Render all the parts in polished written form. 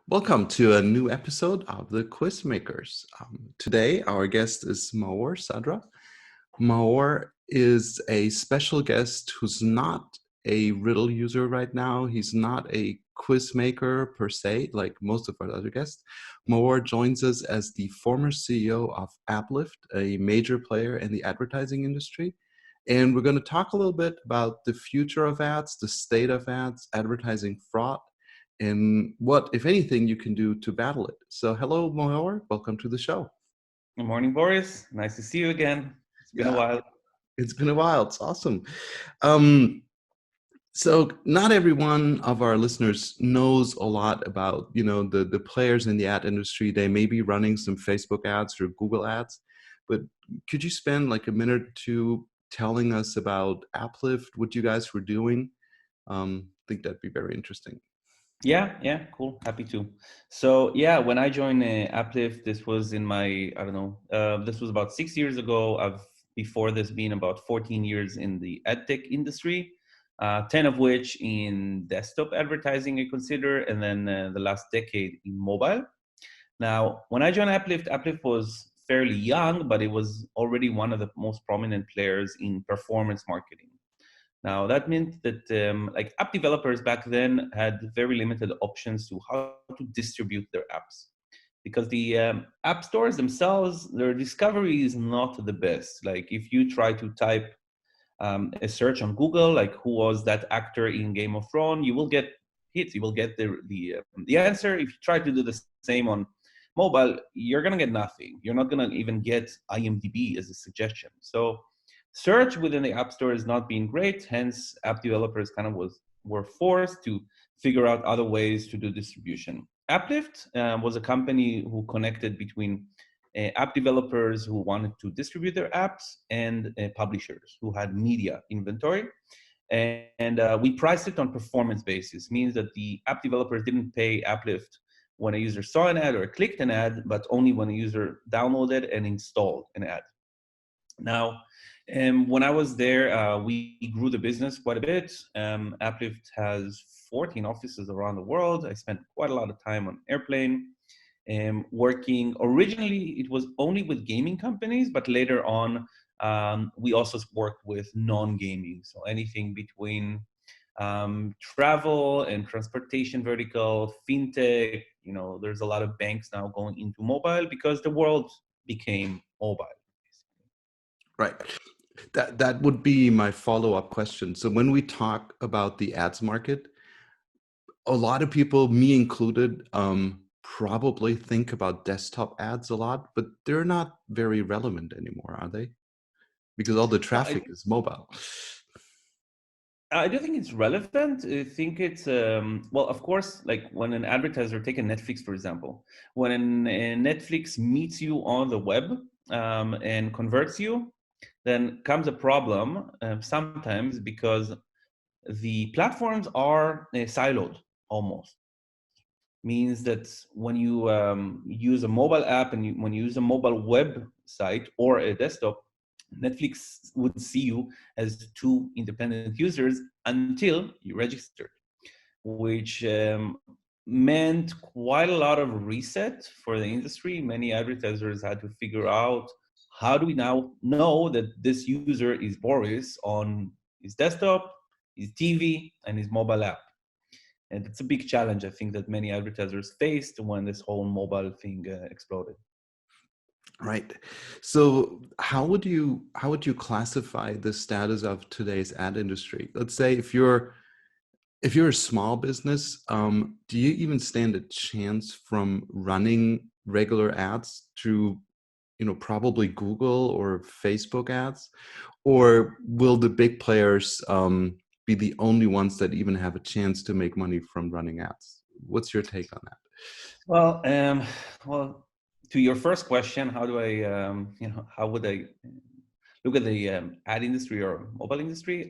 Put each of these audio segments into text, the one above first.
Welcome to a new episode of the Quiz Makers. Today, our guest is Maor Sadra. Maor is a special guest who's not a riddle user right now. He's not a quiz maker per se, like most of our other guests. Maor joins us as the former CEO of AppLift, a major player in the advertising industry. And we're going to talk a little bit about the future of ads, the state of ads, advertising fraud, and what, if anything, you can do to battle it. So hello, Maor. Welcome to the show. Good morning, Boris. Nice to see you again. It's been a while. It's been a while. It's awesome. So not every one of our listeners knows a lot about, the players in the ad industry. They may be running some Facebook ads or Google ads, but could you spend like a minute or two telling us about AppLift, what you guys were doing? I think that'd be very interesting. Yeah, cool. Happy to. So yeah, when I joined AppLift, this was in my, this was about 6 years ago. Before this been about 14 years in the ad tech industry, 10 of which in desktop advertising, I consider, and then the last decade in mobile. Now, when I joined AppLift was fairly young, but it was already one of the most prominent players in performance marketing. Now, that meant that app developers back then had very limited options to how to distribute their apps. Because the app stores themselves, their discovery is not the best. Like if you try to type a search on Google, like who was that actor in Game of Thrones, you will get hits, you will get the answer. If you try to do the same on mobile, you're gonna get nothing. You're not gonna even get IMDb as a suggestion. So search within the App Store is not being great. Hence, app developers kind of were forced to figure out other ways to do distribution. AppLift was a company who connected between app developers who wanted to distribute their apps and publishers who had media inventory. And we priced it on performance basis, means that the app developers didn't pay AppLift when a user saw an ad or clicked an ad, but only when a user downloaded and installed an ad. Now, when I was there, we grew the business quite a bit. AppLift has 14 offices around the world. I spent quite a lot of time on airplane. Working originally, it was only with gaming companies, but later on, we also worked with non-gaming. So anything between travel and transportation vertical, fintech. There's a lot of banks now going into mobile because the world became mobile. Right. That would be my follow-up question. So when we talk about the ads market, a lot of people, me included, probably think about desktop ads a lot, but they're not very relevant anymore, are they? Because all the traffic is mobile. I do think it's relevant. I think it's, well, of course, like when an advertiser, take a Netflix, for example, when Netflix meets you on the web and converts you, then comes a problem sometimes because the platforms are siloed almost. Means that when you use a mobile app and when you use a mobile website or a desktop, Netflix would see you as two independent users until you registered, which meant quite a lot of reset for the industry. Many advertisers had to figure out, how do we now know that this user is Boris on his desktop, his TV, and his mobile app? And it's a big challenge, I think, that many advertisers faced when this whole mobile thing exploded. Right. So how would you classify the status of today's ad industry? Let's say if you're a small business, do you even stand a chance from running regular ads through, probably Google or Facebook ads, or will the big players be the only ones that even have a chance to make money from running ads? What's your take on that? Well, to your first question, how do I, how would I look at the ad industry or mobile industry?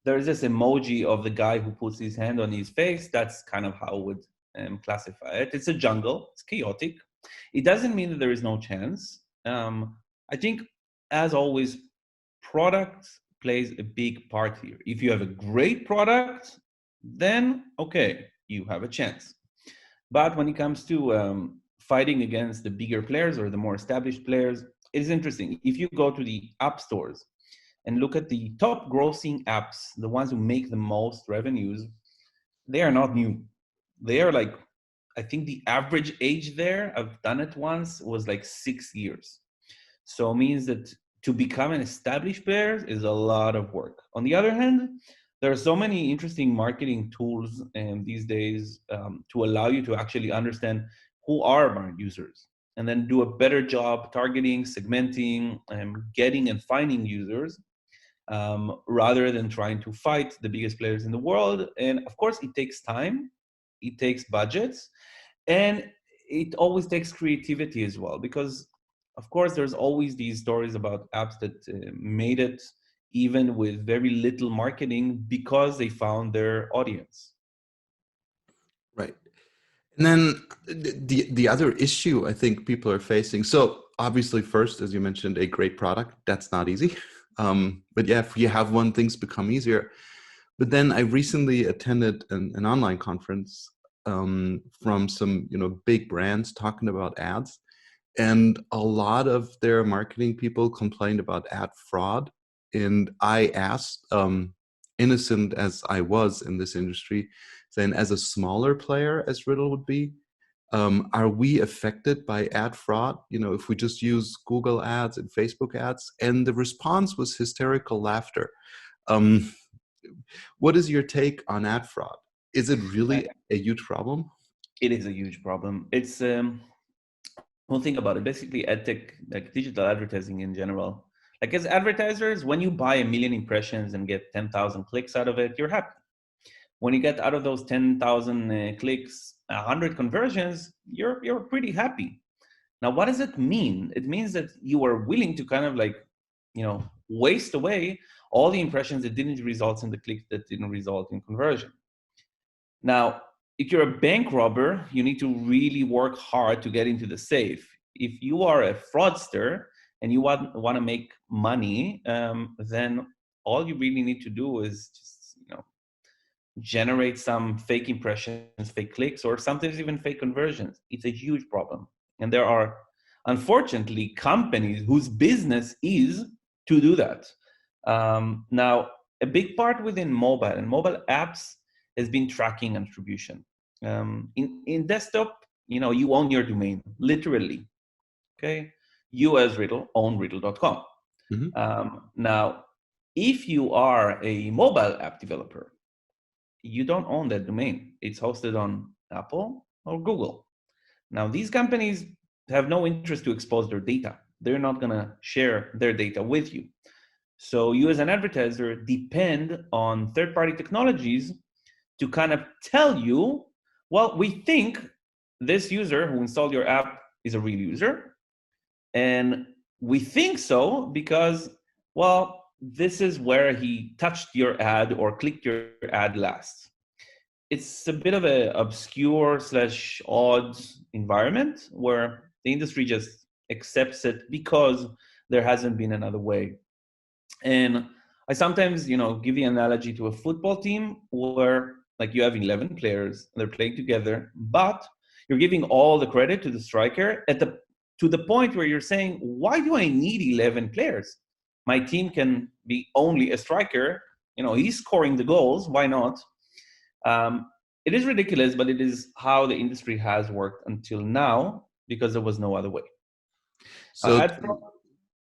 There's this emoji of the guy who puts his hand on his face. That's kind of how I would classify it. It's a jungle. It's chaotic. It doesn't mean that there is no chance. I think, as always, product plays a big part here. If you have a great product, then okay, you have a chance. But when it comes to fighting against the bigger players or the more established players, it is interesting. If you go to the app stores and look at the top grossing apps, the ones who make the most revenues, they are not new. They are like, I think the average age there, I've done it once, was like 6 years. So it means that to become an established player is a lot of work. On the other hand, there are so many interesting marketing tools these days to allow you to actually understand who are my users and then do a better job targeting, segmenting, getting and finding users rather than trying to fight the biggest players in the world. And of course, it takes time, it takes budgets, and it always takes creativity as well, because of course there's always these stories about apps that made it even with very little marketing because they found their audience. Right. And then the other issue I think people are facing. So obviously, first, as you mentioned, a great product. That's not easy. But yeah, if you have one, things become easier. But then I recently attended an online conference from some big brands talking about ads, and a lot of their marketing people complained about ad fraud. And I asked, innocent as I was in this industry, then as a smaller player as Riddle would be, are we affected by ad fraud? If we just use Google ads and Facebook ads? And the response was hysterical laughter. Um, what is your take on ad fraud? Is it really a huge problem? It is a huge problem. It's well, think about it. Basically, edtech, like digital advertising in general, like as advertisers, when you buy 1 million impressions and get 10,000 clicks out of it, you're happy. When you get out of those 10,000 clicks, 100 conversions, you're pretty happy. Now, what does it mean? It means that you are willing to kind of like, waste away all the impressions that didn't result in the clicks that didn't result in conversion. Now, if you're a bank robber, you need to really work hard to get into the safe. If you are a fraudster and you want to make money, then all you really need to do is just, generate some fake impressions, fake clicks, or sometimes even fake conversions. It's a huge problem. And there are, unfortunately, companies whose business is to do that. Now, a big part within mobile and mobile apps has been tracking attribution. In desktop, you own your domain, literally. Okay, you as Riddle own riddle.com. Now, if you are a mobile app developer, you don't own that domain. It's hosted on Apple or Google. Now, these companies have no interest to expose their data. They're not going to share their data with you. So you as an advertiser depend on third-party technologies to kind of tell you, well, we think this user who installed your app is a real user. And we think so because, well, this is where he touched your ad or clicked your ad last. It's a bit of an obscure / odd environment where the industry just accepts it because there hasn't been another way. And I sometimes, give the analogy to a football team where like you have 11 players and they're playing together, but you're giving all the credit to the striker to the point where you're saying, why do I need 11 players? My team can be only a striker. He's scoring the goals. Why not? It is ridiculous, but it is how the industry has worked until now because there was no other way. So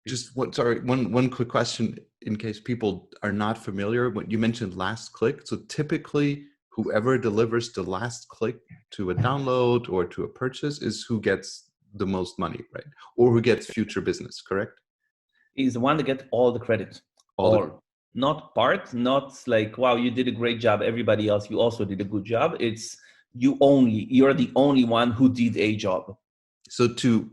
just one quick question in case people are not familiar. When you mentioned last click, so typically whoever delivers the last click to a download or to a purchase is who gets the most money, right? Or who gets future business, correct? Is the one that gets all the credit. Not part, not like, wow, you did a great job. Everybody else, you also did a good job. It's you're the only one who did a job. So to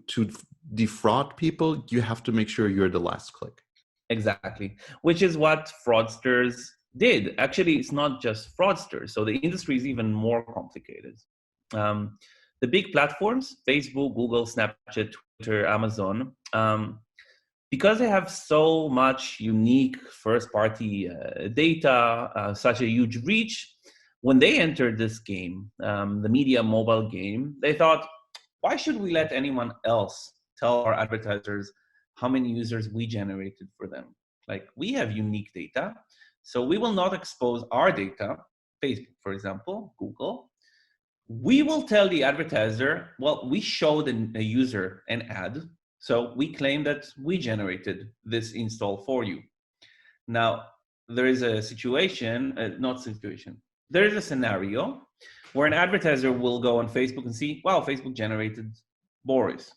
defraud people, you have to make sure you're the last click. Exactly, which is what fraudsters did. Actually, it's not just fraudsters. So the industry is even more complicated. The big platforms, Facebook, Google, Snapchat, Twitter, Amazon, because they have so much unique first-party data, such a huge reach, When they entered this game, the media mobile game, they thought, why should we let anyone else tell our advertisers how many users we generated for them? Like, we have unique data, so we will not expose our data, Facebook, for example, Google. We will tell the advertiser, well, we showed a user an ad, so we claim that we generated this install for you. Now, there is a situation, there is a scenario where an advertiser will go on Facebook and see, wow, Facebook generated Boris.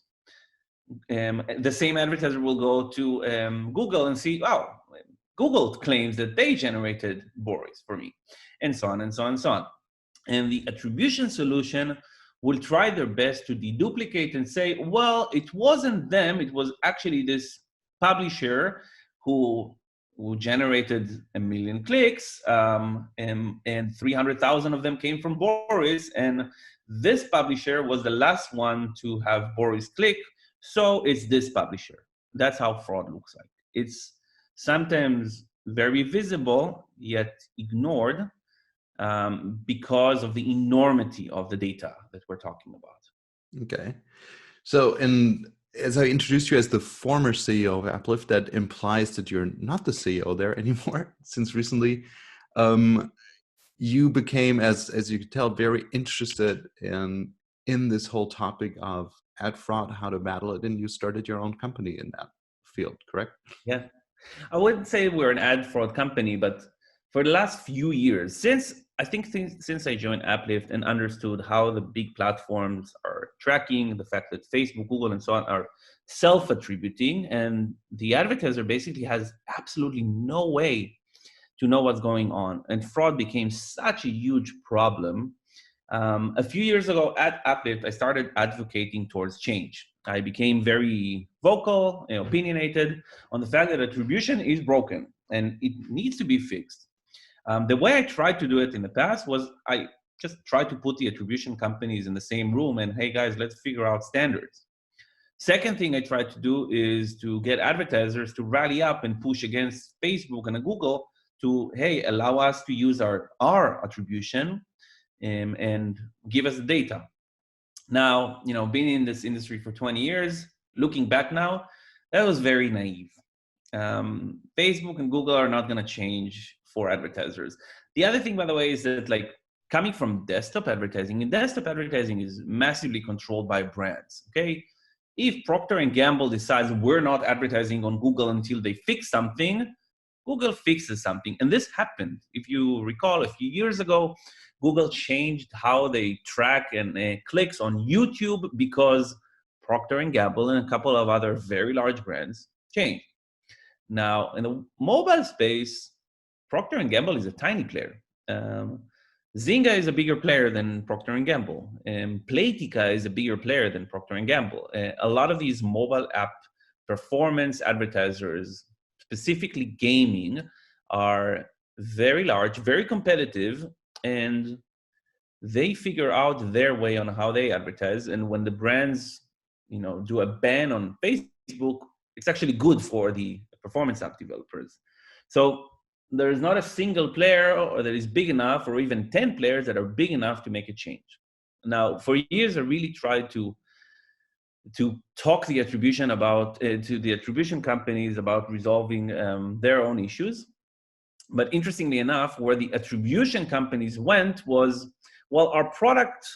The same advertiser will go to Google and see, wow, Google claims that they generated Boris for me, and so on and so on and so on. And the attribution solution will try their best to deduplicate and say, well, it wasn't them, it was actually this publisher who generated 1 million clicks, and 300,000 of them came from Boris, and this publisher was the last one to have Boris click, so it's this publisher. That's how fraud looks like. It's sometimes very visible, yet ignored, because of the enormity of the data that we're talking about. Okay. So, and as I introduced you as the former CEO of AppLift, that implies that you're not the CEO there anymore since recently. You became, as you could tell, very interested in this whole topic of ad fraud, how to battle it, and you started your own company in that field, correct? Yeah. I wouldn't say we're an ad fraud company, but for the last few years, since I joined AppLift and understood how the big platforms are tracking the fact that Facebook, Google, and so on are self-attributing, and the advertiser basically has absolutely no way to know what's going on, and fraud became such a huge problem. A few years ago at AppLift, I started advocating towards change. I became very vocal and opinionated on the fact that attribution is broken and it needs to be fixed. The way I tried to do it in the past was I just tried to put the attribution companies in the same room and, hey guys, let's figure out standards. Second thing I tried to do is to get advertisers to rally up and push against Facebook and Google to, hey, allow us to use our attribution and give us the data. Now, being in this industry for 20 years, looking back now, that was very naive. Facebook and Google are not going to change for advertisers. The other thing, by the way, is that coming from desktop advertising, and desktop advertising is massively controlled by brands, okay? If Procter & Gamble decides we're not advertising on Google until they fix something, Google fixes something. And this happened. If you recall, a few years ago, Google changed how they track and clicks on YouTube because Procter & Gamble and a couple of other very large brands changed. Now, in the mobile space, Procter & Gamble is a tiny player. Zynga is a bigger player than Procter & Gamble. Playtika is a bigger player than Procter & Gamble. A lot of these mobile app performance advertisers, specifically gaming, are very large, very competitive, and they figure out their way on how they advertise. And when the brands, do a ban on Facebook, it's actually good for the performance app developers. So there's not a single player that is big enough, or even 10 players that are big enough to make a change. Now, for years, I really tried to talk the attribution to the attribution companies about resolving their own issues. But interestingly enough, where the attribution companies went was, well, our product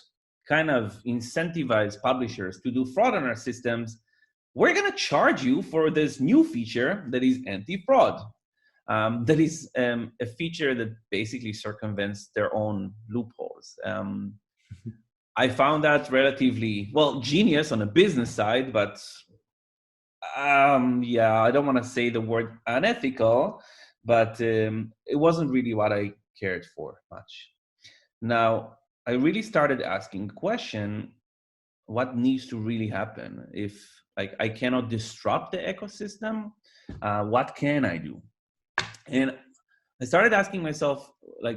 kind of incentivized publishers to do fraud on our systems. We're going to charge you for this new feature that is anti-fraud. That is a feature that basically circumvents their own loopholes. I found that relatively, genius on a business side, but I don't want to say the word unethical, but it wasn't really what I cared for much. Now, I really started asking the question, what needs to really happen? If I cannot disrupt the ecosystem, what can I do? And I started asking myself,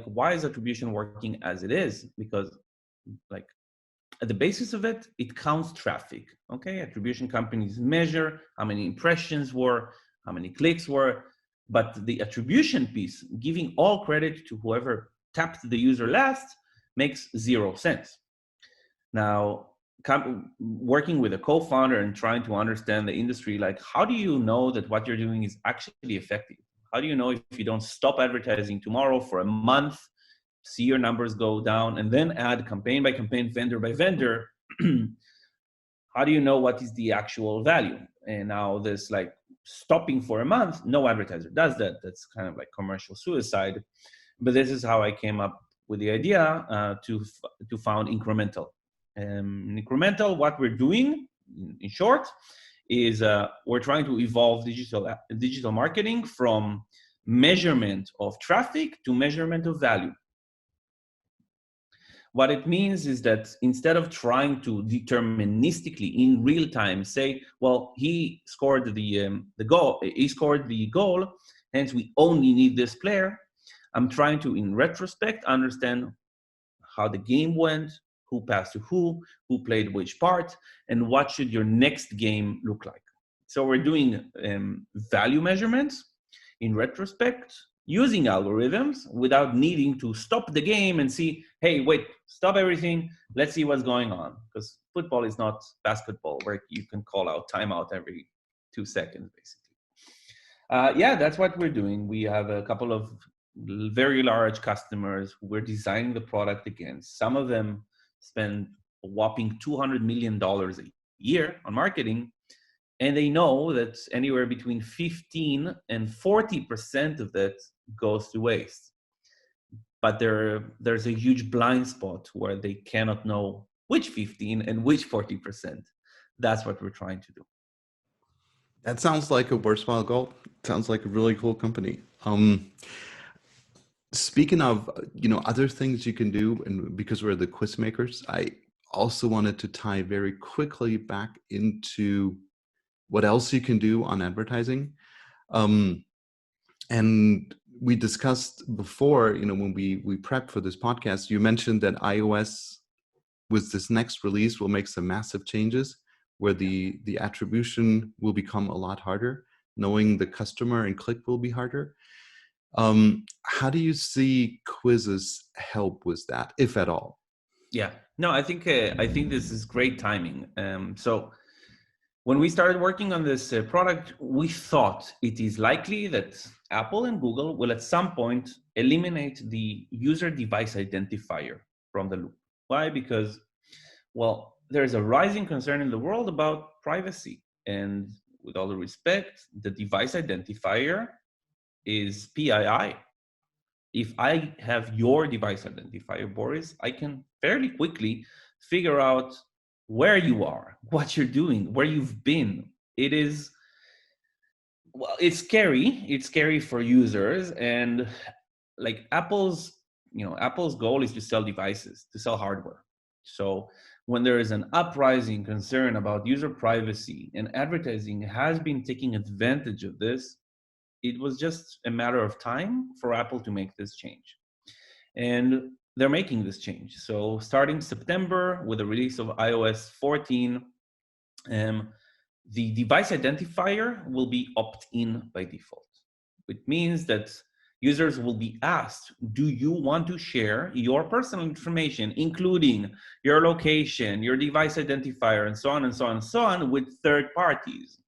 why is attribution working as it is? Because at the basis of it, it counts traffic, okay? Attribution companies measure how many impressions were, how many clicks were, but the attribution piece, giving all credit to whoever tapped the user last makes 0 sense. Now, working with a co-founder and trying to understand the industry, like how do you know that what you're doing is actually effective? How do you know if you don't stop advertising tomorrow for a month, see your numbers go down, and then add campaign by campaign, vendor by vendor? How do you know what is the actual value? And now this like stopping for a month, no advertiser does that. That's kind of like commercial suicide. But this is how I came up with the idea to found Incrmntal. Incrmntal, what we're doing, in short, is we're trying to evolve digital marketing from measurement of traffic to measurement of value. What it means is that instead of trying to deterministically in real time say, well, he scored the goal, hence we only need this player. I'm trying to, in retrospect, understand how the game went, who passed to who played which part, and what should your next game look like. So we're doing value measurements in retrospect using algorithms without needing to stop the game and see, hey, wait, stop everything, let's see what's going on. Because football is not basketball where you can call out timeout every 2 seconds, basically. Yeah, that's what we're doing. We have a couple of very large customers who we're designing the product against. Some of them spend a whopping $200 million a year on marketing, and they know that anywhere between 15 and 40% of that goes to waste. But there's a huge blind spot where they cannot know which 15 and which 40%. That's what we're trying to do. That sounds like a worthwhile goal. Sounds like a really cool company. Speaking of, other things you can do, and because we're the quiz makers, I also wanted to tie very quickly back into what else you can do on advertising. And we discussed before, when we prepped for this podcast, you mentioned that iOS with this next release will make some massive changes where the attribution will become a lot harder. Knowing the customer and click will be harder. How do you see quizzes help with that, if at all? Yeah, no, I think this is great timing. So when we started working on this product, we thought it is likely that Apple and Google will at some point eliminate the user device identifier from the loop. Why? Because, well, there's a rising concern in the world about privacy. And with all the respect, the device identifier is PII. If I have your device identifier, Boris, I can fairly quickly figure out where you are, what you're doing, where you've been. It's scary. It's scary for users. And like Apple's goal is to sell devices, to sell hardware. So when there is an uprising concern about user privacy and advertising has been taking advantage of this, it was just a matter of time for Apple to make this change. And they're making this change. So starting September with the release of iOS 14, the device identifier will be opt-in by default. Which means that users will be asked, do you want to share your personal information, including your location, your device identifier, and so on and so on and so on, with third parties?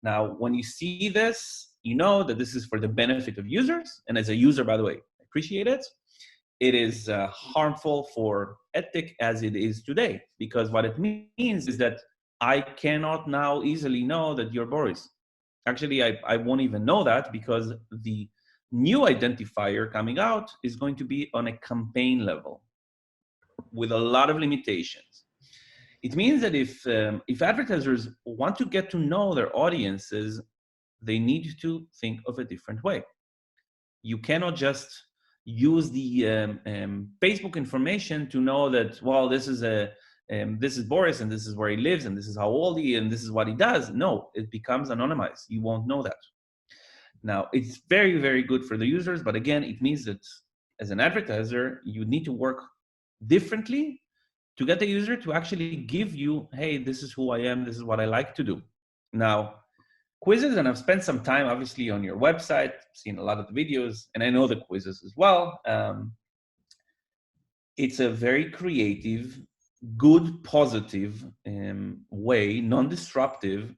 Now, when you see this, you know that this is for the benefit of users. And as a user, by the way, I appreciate it. It is harmful for ethic as it is today, because what it means is that I cannot now easily know that you're Boris. Actually, I won't even know that because the new identifier coming out is going to be on a campaign level with a lot of limitations. It means that if advertisers want to get to know their audiences, they need to think of a different way. You cannot just use the Facebook information to know that, well, this is Boris and this is where he lives and this is how old he is and this is what he does. No, it becomes anonymized. You won't know that. Now, it's very, very good for the users, but again, it means that as an advertiser, you need to work differently to get the user to actually give you, hey, this is who I am, this is what I like to do. Now, quizzes, and I've spent some time obviously on your website, seen a lot of the videos, and I know the quizzes as well. it's a very creative, good, positive way, non-disruptive,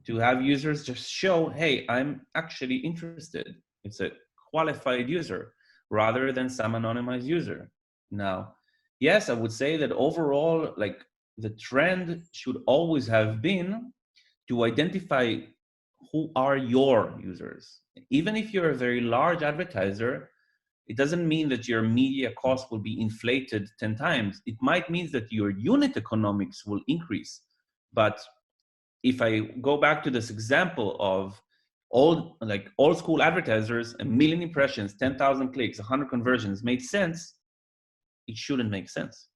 to have users just show, hey, I'm actually interested. It's a qualified user rather than some anonymized user. Now, yes, I would say that overall, like, the trend should always have been to identify who are your users. Even if you're a very large advertiser, it doesn't mean that your media cost will be inflated 10 times. It might mean that your unit economics will increase. But if I go back to this example of old school advertisers, 1 million impressions, 10,000 clicks, 100 conversions made sense, it shouldn't make sense.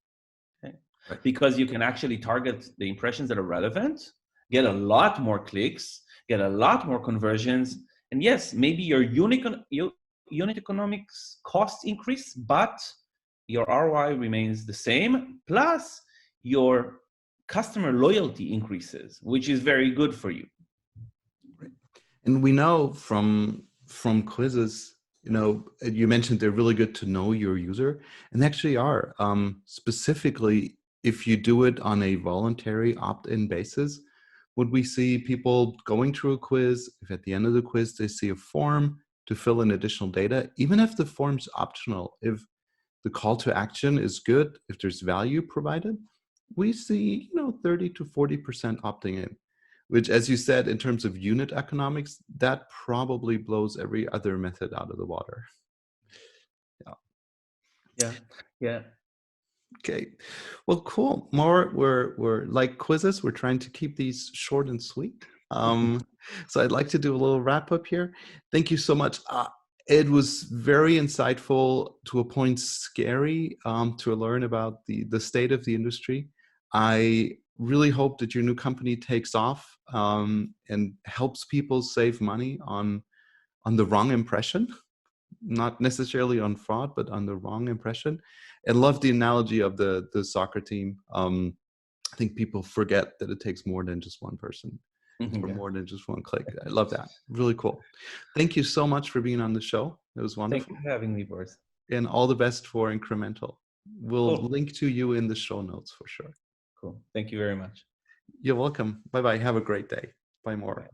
Okay? Right. Because you can actually target the impressions that are relevant, get a lot more clicks, get a lot more conversions, and yes, maybe your unit economics costs increase, but your ROI remains the same, plus your customer loyalty increases, which is very good for you. Right. And we know from quizzes, you mentioned they're really good to know your user, and they actually are. Specifically, if you do it on a voluntary opt-in basis, would we see people going through a quiz, if at the end of the quiz they see a form to fill in additional data, even if the form's optional, if the call to action is good, if there's value provided, we see 30 to 40% opting in, which, as you said, in terms of unit economics, that probably blows every other method out of the water. Yeah. Yeah. Yeah. Okay. Well, cool. More, we're like quizzes. We're trying to keep these short and sweet. So I'd like to do a little wrap up here. Thank you so much. It was very insightful, to a point scary, to learn about the state of the industry. I really hope that your new company takes off, and helps people save money on the wrong impression, not necessarily on fraud, but on the wrong impression. And love the analogy of the soccer team. I think people forget that it takes more than just one person, or Yeah. more than just one click. I love that. Really cool. Thank you so much for being on the show. It was Thank wonderful. you for having me, Boris. And all the best for Incrmntal. We'll Cool. link to you in the show notes for sure. Cool. Thank you very much. You're welcome. Bye-bye. Have a great day. Bye, Maor. Bye.